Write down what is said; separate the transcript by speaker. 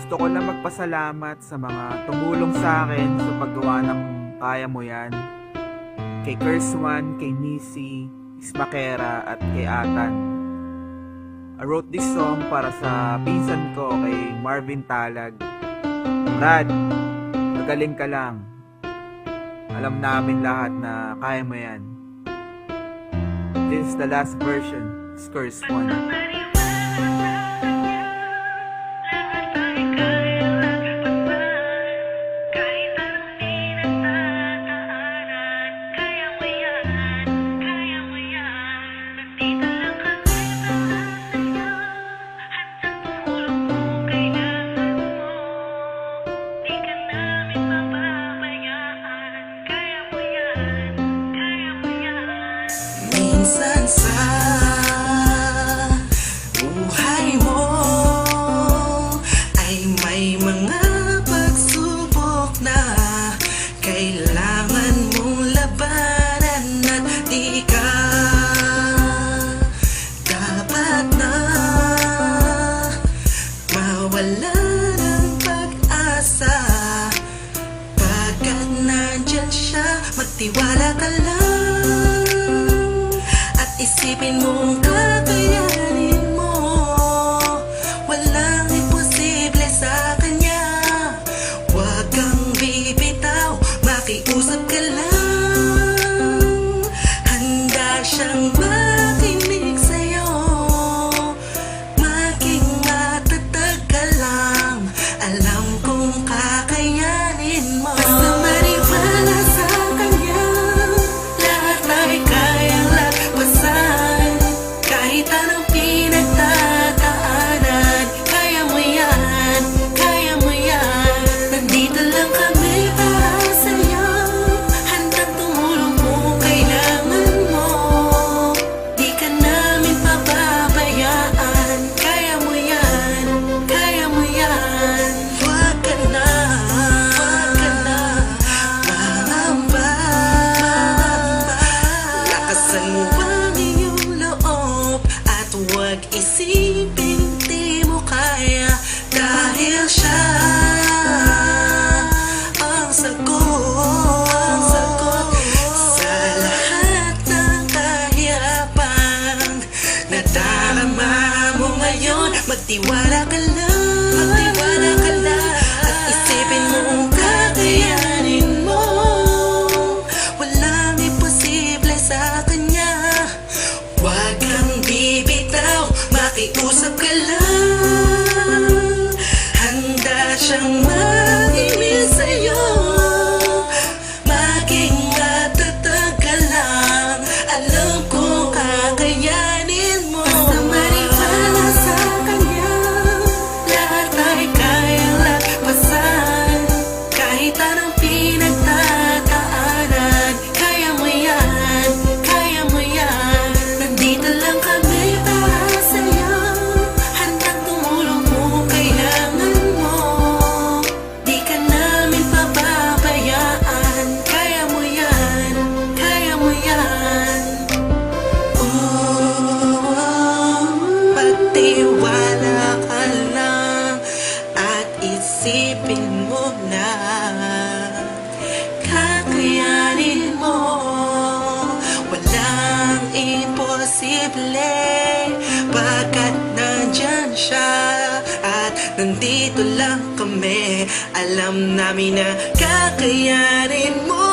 Speaker 1: Gusto ko lang magpasalamat sa mga tumulong sa akin sa paggawa ng Kaya Mo Yan. Kay Kerswan, kay Nisi, Ismakera at kay Atan. I wrote this song para sa pinsan ko kay Marvin Talag. Brad, magaling ka lang. Alam namin lahat na kaya mo yan. This is the last version, Kerswan.
Speaker 2: Minsan sa buhay mo ay may mga pagsubok na kailangan mong labanan at di ka dapat na mawala ng pag-asa. Pagkat nandyan siya, magtiwala ka lang. Isipin mong kakayanin mo, walang imposible sa kanya. Huwag kang bibitaw, makiusap ka lang. Handa siyang makinig sa'yo, maging matatag ka lang. Alam kong kakayanin mo. Basta maniwala sa kanya, lahat ay kayang lagpasan. Kahit anong pinagdadaanan, kaya mo yan, kaya mo yan. Nandito lang kami para sa'yo, handang tumulong kung kailangan mo. Di ka namin pababayaan, kaya mo yan, kaya mo yan. Huwag ka na mangamba. Lakasan mo ang iyong loob at huwag isipin di mo kaya, dahil siya ang sagot sa lahat ng kahirapan na darama mo ngayon. Magtiwala ka lang, at isipin mo kung kakayanin mo. Walang imposible sa kanya. Huwag kang bibitaw, makiusap ka lang. Handa siyang makinig sa'yo, maging matatag ka lang. Alam kong kakayanin mo. Basta maniwala sa kanya, lahat ay kayang lagpasan. Kahit anong pinagdadaanan, kaya mo yan, kaya mo yan. Nandito lang kami para sa'yo, handang tumulong kung kailangan mo. Di ka namin pababayaan, kaya mo yan, kaya mo yan. Pagtiwala ka lang at isipin mo na kakayanin mo. Walang imposible, pagkat nandyan siya at nandito lang kami. Alam namin na kakayanin mo.